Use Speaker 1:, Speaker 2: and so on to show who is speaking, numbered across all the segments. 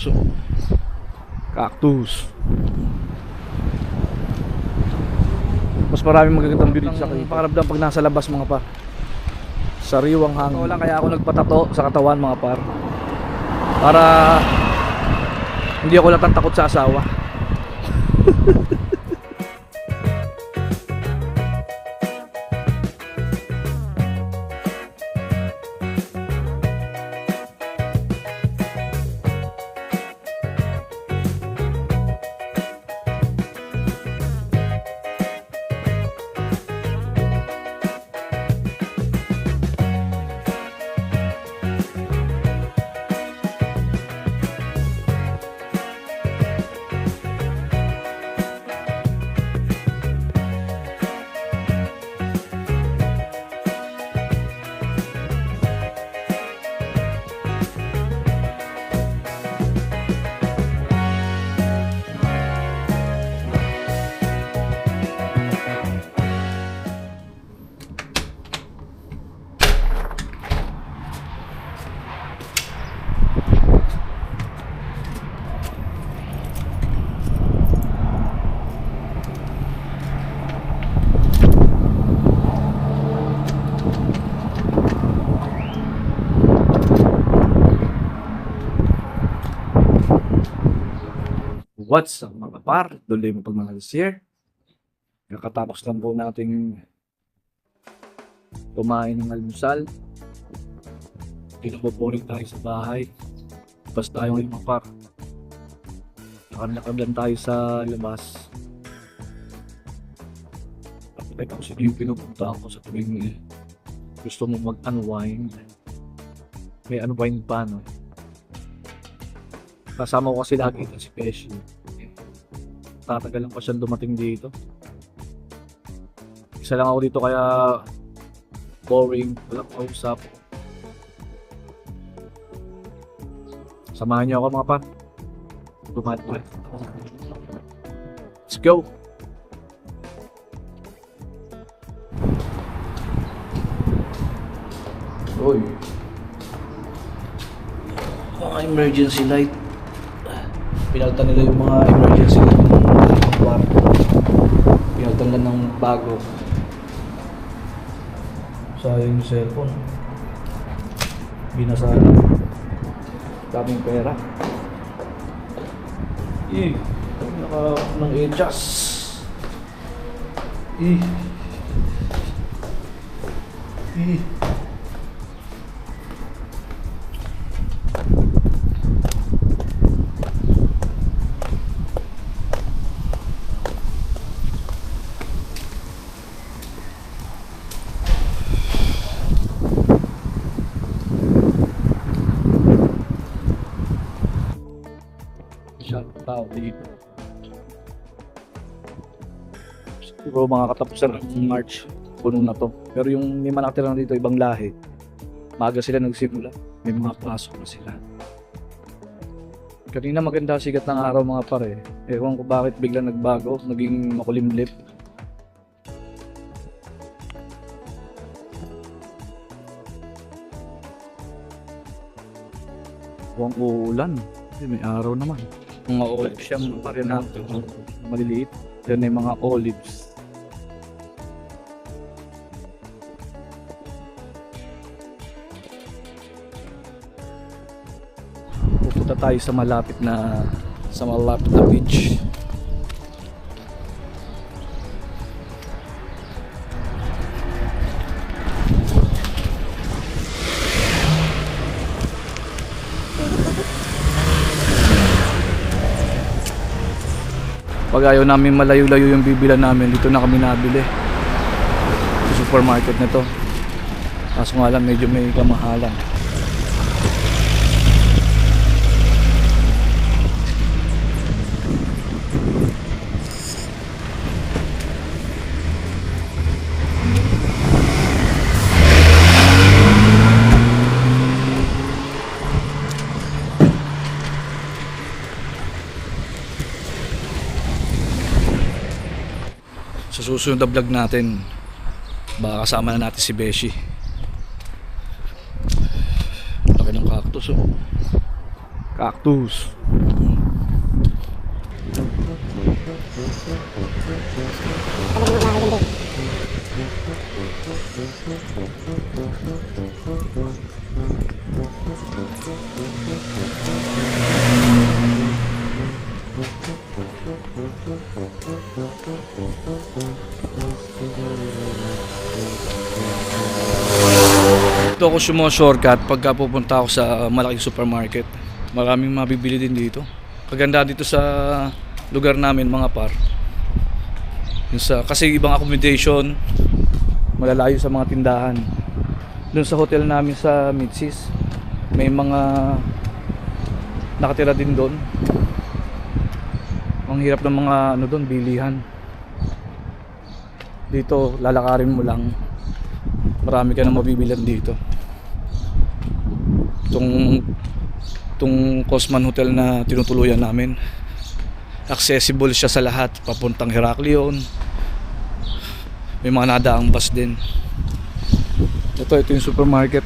Speaker 1: cactus oh. Cactus. Mas maraming magagandang view sa kayo. Pakiramdam pag nasa labas mga par. Sariwang hangin. Wala kaya ako nagpatato sa katawan mga par. Para hindi ako natatakot sa asawa. What's up mga par? Tuloy mo pag mga here. Nakatapos lang po nating kumain ng almusal. Pinaboboring tayo sa bahay. Basta tayo ngayon mga par. Nakalakad lang tayo sa labas. Tapos kasi yung pinupunta ako sa tuwing gusto mo mag-unwind. May unwind pa no? Kasama ko kasi lagi ito si Pesci. Tatagal lang pa siyang dumating dito. Isa lang ako dito kaya boring, walang kausap. Samahan niyo ako mga par. Dumating. Let's go! Uy! Mga emergency light. Pinalitan nila yung mga emergency light ng kwarto. Pinalitan nila ng bago. Sayang yung cellphone. Binasa lang. Daming pera. Naka ng echas. Tao dito. Siguro mga katapusan ng March, puno na to. Pero yung may nakatira na dito, ibang lahi. Maaga sila nagsimula. May mga pasok na sila. Kanina maganda sigat ng araw mga pare. Ewan ko bakit biglang nagbago, naging makulimlip. Huwag uulan. Kasi may araw naman. Mga olives siya, pare na maliliit. Yan ay mga olives. Pupunta tayo sa malapit na beach. Pag ayaw namin malayo-layo yung bibilan namin, dito na kami nabili sa supermarket na to. Kaso nga lang medyo may kamahalan. Sa susunod na vlog natin, baka kasama na natin si Beshi. Laki ng cactus oh. Cactus. Dito ako shortcut pagka pupunta ako sa malaking supermarket. Maraming mabibili din dito. Kaganda dito sa lugar namin mga par. Kasi ibang accommodation, malalayo sa mga tindahan. Doon sa hotel namin sa Midsis, may mga nakatira din doon. Ang hirap ng mga doon, bilihan. Dito lalakarin mo lang, marami ka na mabibilan dito. Itong Cosman Hotel na tinutuluyan namin, accessible siya sa lahat, papuntang Heraklion. May mga nadaang bus din. Ito yung supermarket.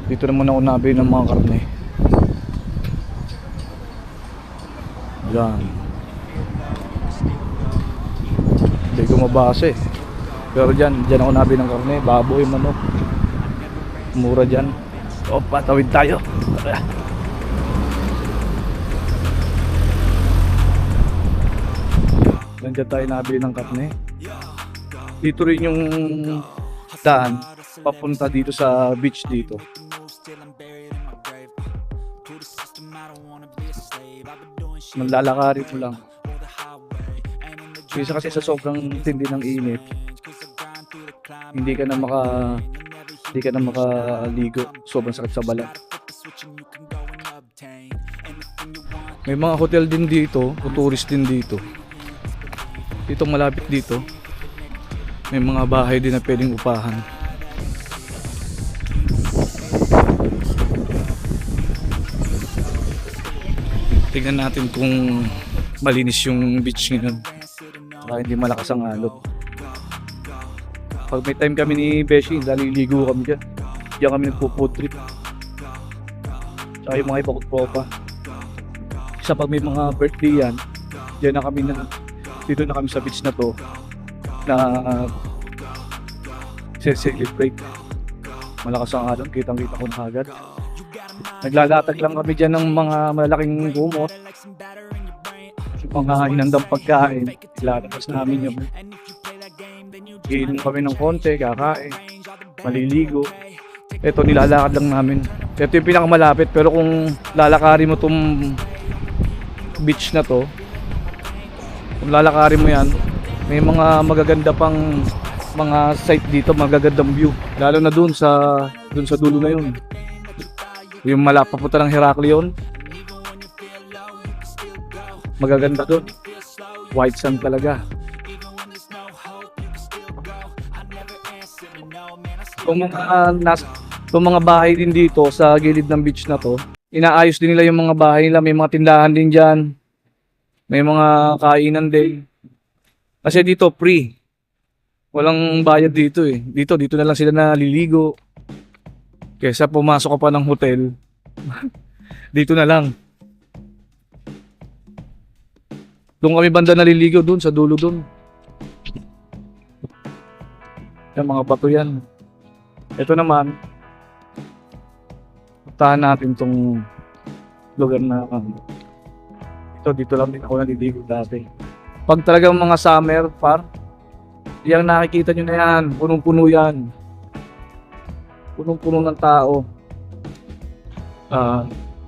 Speaker 1: Dito naman ako nabili ng mga karne. Yan. Hindi ko mabase. Pero dyan ako nabili ng karne. Baboy, manok. Mura dyan. O, patawid tayo. Nandiyan tayo nabili ng karne. Dito rin yung daan papunta dito sa beach dito. Maglalakarin mo lang. Kasi sa sobrang tindi ng init, hindi ka na makaligo. Sobrang sakit sa balat. May mga hotel din dito, tourist din dito. Dito malapit dito, may mga bahay din na pwedeng upahan. Tingnan natin kung malinis yung beach ngayon. Baka hindi malakas ang alon. Pag may time kami ni Beshi, naliligo kami dyan. Diyan kami nagpo-food trip. Tsaka yung mga ibang tropa. Isa pag may mga birthday yan, dito na kami sa beach na to na celebrate. Malakas ang alon, kitang-kita ko na agad. Naglalatag lang kami dyan ng mga malaking gumot, mga inandang pagkain. Lalabas namin yung iinom kami ng konti, kakain, maliligo. Ito nilalakad lang namin. Ito yung pinakamalapit, pero kung lalakarin mo tong beach na to, kung lalakarin mo yan, may mga magaganda pang mga site dito, magagandang view. Lalo na dun sa dulo na yun. Yung malapapunta ng Heraklion. Magaganda dun. White sand talaga. Kung mga bahay din dito sa gilid ng beach na to, inaayos din nila yung mga bahay nila. May mga tindahan din dyan. May mga kainan din. Kasi dito free. Walang bayad dito eh. Dito na lang sila naliligo. Kesa pumasok ka pa ng hotel. Dito na lang. Doon kami banda naliligo doon sa dulo doon. Yung mga bato yan. Ito naman, puntahan natin tong lugar na dito lang din ako naliligo dati. Pag talagang mga summer par, yung nakikita nyo na yan, punong-puno yan. Punong-puno ng tao.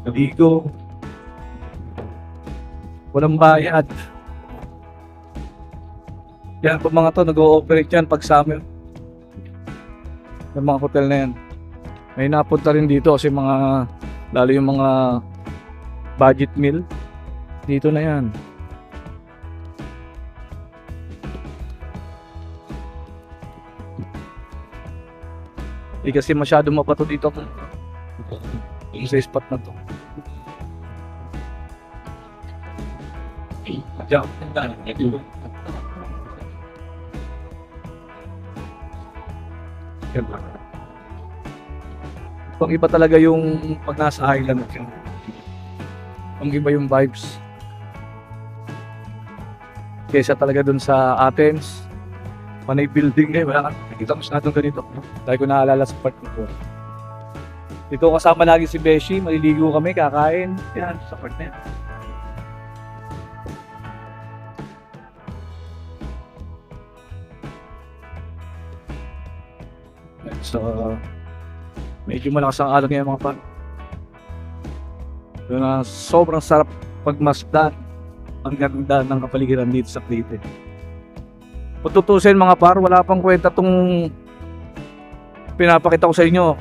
Speaker 1: Naligo. Walang bayad. Yan po mga to, nag-ooperate yan pag summer. Yung mga hotel na yan. May napunta rin dito kasi lalo yung mga budget meal. Dito na yan. Hindi kasi masyado mapato dito sa spot na to. Diyan. Pang iba talaga yung pag nasa island ka. Pang iba yung vibes. Kesa talaga dun sa Athens. Panay building eh. Wala ka. Nakita ko siya ganito. Dahil ko naalala sa part ko. Dito kasama lagi si Beshi. Maliligo kami, kakain. Yan, sa part na yan. So, medyo malakas ang alon ngayon mga pan. Yun na, sobrang sarap pagmasdan ang ganda ng kapaligiran dito sa Leyte. Kung tutusin mga par, wala pang kwenta tong pinapakita ko sa inyo.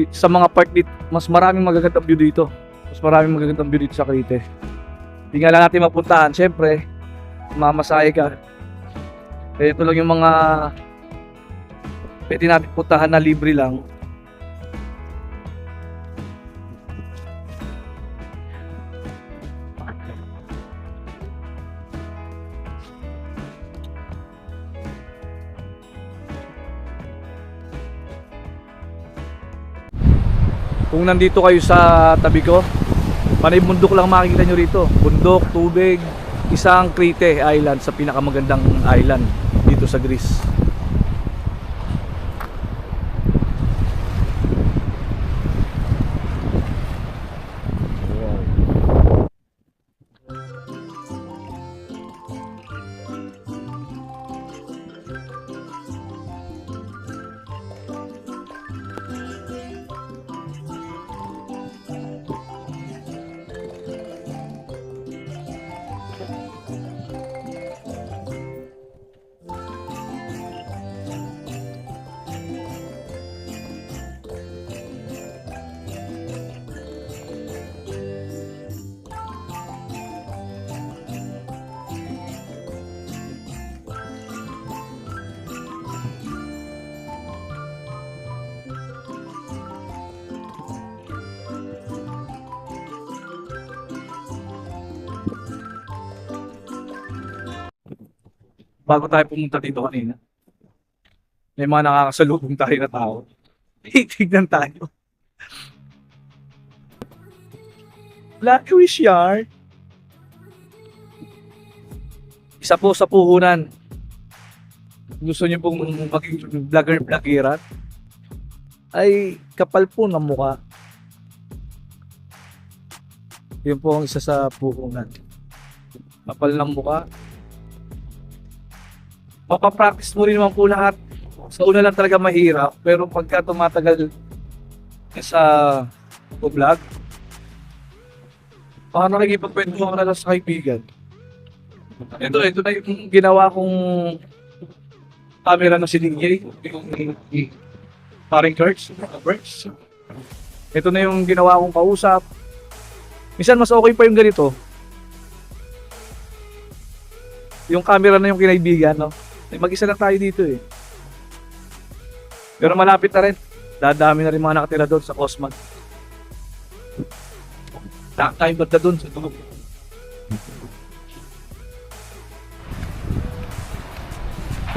Speaker 1: Sa mga part dito, mas maraming magagandang view dito. Mas maraming magagandang view dito sa Leyte. Hindi nga lang natin mapuntahan. Siyempre, mamasahe ka. Kaya ito lang yung mga pwede natin puntahan na libre lang. Kung nandito kayo sa tabi ko, panay bundok lang makikita nyo rito. Bundok, tubig, isang Crete Island sa pinakamagandang island dito sa Greece. Bago tayo pumunta dito kanina, may mga nakakasalubong tayo na tao. Tignan tayo. Lucky Wish Yard. Isa po sa puhunan. Gusto niyo pong maging vlogger-vloggeran? Ay kapal po ng mukha. Yun po ang isa sa puhunan. Kapal ng mukha. Mapapractice mo rin naman po lahat. Sa una lang talaga mahirap, pero pagka tumatagal sa vlog, parang nakikipagkwentuhan ka na sa kaibigan. Ito na yung ginawa kong camera na siningay, yung paring Kurtz. Ito na yung ginawa kong kausap. Minsan mas okay pa yung ganito. Yung camera na yung kinaibigan, no? Mag-isa lang tayo dito eh. Pero malapit na rin. Dadami na rin mga nakatira doon sa Cosman. Tayo ba na doon sa dugo?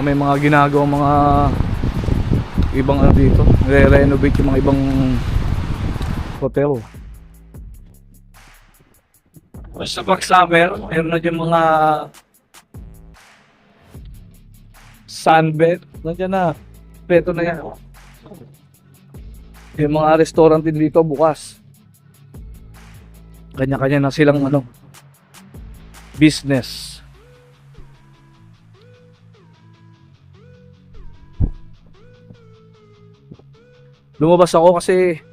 Speaker 1: May mga ginagawang mga ibang ano dito. Re-renovate yung mga ibang hotel. Sa pag-summer, meron na yung mga sunbed, nandiyan na. Peto na yan. Yung mga restaurant din dito bukas. Kanya-kanya na silang business. Lumabas ako kasi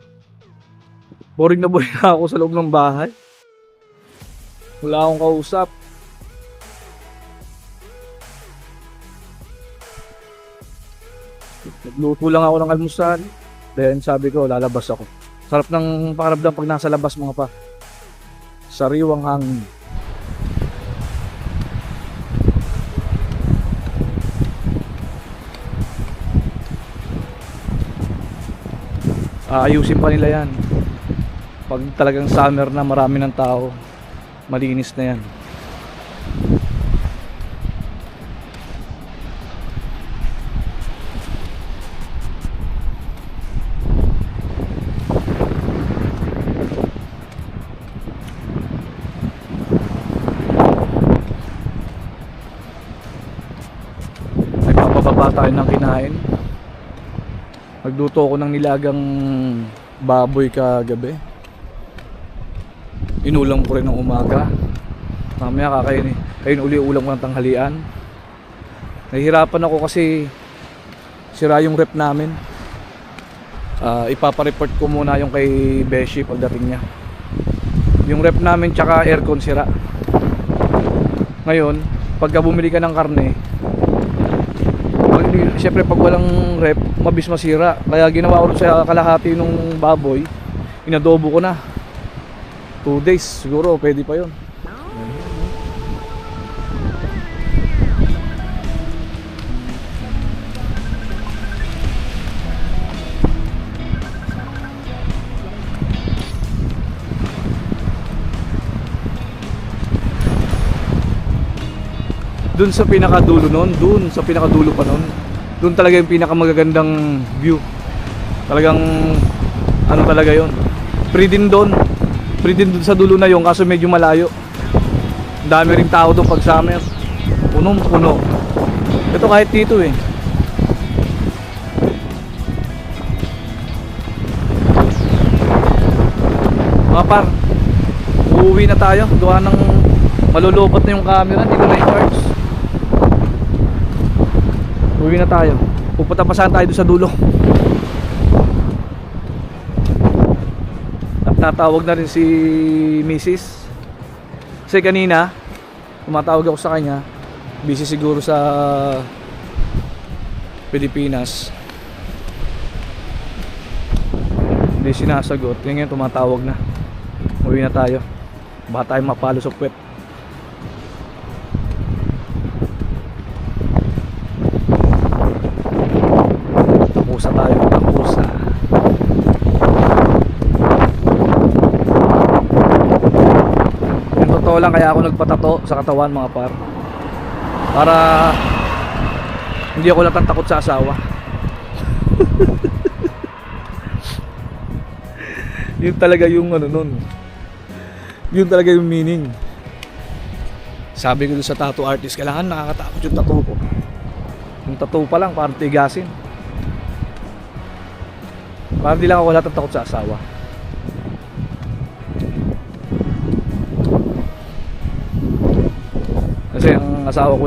Speaker 1: boring na ako sa loob ng bahay. Wala akong kausap. Nagluto lang ako ng almusal. Then sabi ko, lalabas ako. Sarap ng pakiramdam pag nasa labas mga pa. Sariwang hangin. Ayusin pa nila yan. Pag talagang summer na marami ng tao, malinis na yan. Nakababa tayo ng kinain. Nagluto ako ng nilagang baboy kagabi. Inulam ko rin ng umaga. Mamaya kakain uli ulam ko ng tanghalian. Nahihirapan ako kasi sira yung rep namin. Ipapareport ko muna yung kay Beshi pagdating niya. Yung rep namin tsaka aircon sira. Ngayon, pagka bumili ka ng karne, siyempre pag walang rep, mabis masira. Kaya ginawa ko sa kalahati nung baboy, inadobo ko na. 2 days siguro, pwede pa yun. Dun sa pinakadulo nun, dun sa pinakadulo pa nun, dun talaga yung pinakamagagandang view. Talagang ano talaga yon. Free din dun sa dulo na yon, kaso medyo malayo. Dami ring tao dun pag summer. Punong puno. Ito kahit dito eh. Mga par, uuwi na tayo. Gawa ng malulobot na yung camera, hindi ko na i-charge. Uwi na tayo. Pupunta pa saan tayo doon sa dulo. At natawag na rin si Mrs. Kasi kanina tumatawag ako sa kanya. Busy siguro sa Pilipinas. Hindi sinasagot. Ngayon tumatawag na. Uwi na tayo. Baka tayo mapalo sa puwet. Tapusa tayo, tapusa. Yung totoo lang, kaya ako nagpatato sa katawan mga par, para hindi ako natatakot sa asawa. Yun talaga yung ano nun. Yun talaga yung meaning. Sabi ko sa tattoo artist, kailangan nakakatakot yung tattoo ko. Yung tattoo pa lang, parang tigasin. Parang di lang ako natatakot sa asawa. Kasi ang asawa ko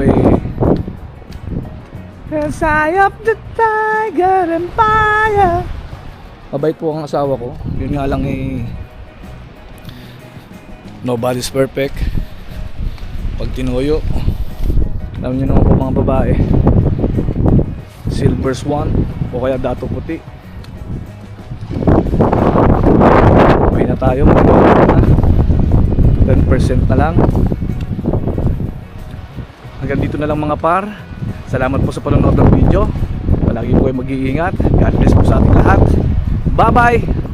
Speaker 1: Yes, I up the tiger and fire. Mabait po ang asawa ko. Yun nga lang nobody's perfect. Pag tinuyo, alam nyo naman po mga babae, silver swan o kaya dato puti. Uwi na tayo, na 10% na lang. Hanggang dito na lang mga par. Salamat po sa panonood ng video. Palagi po kayo mag-iingat. God bless po sa ating lahat. Bye bye.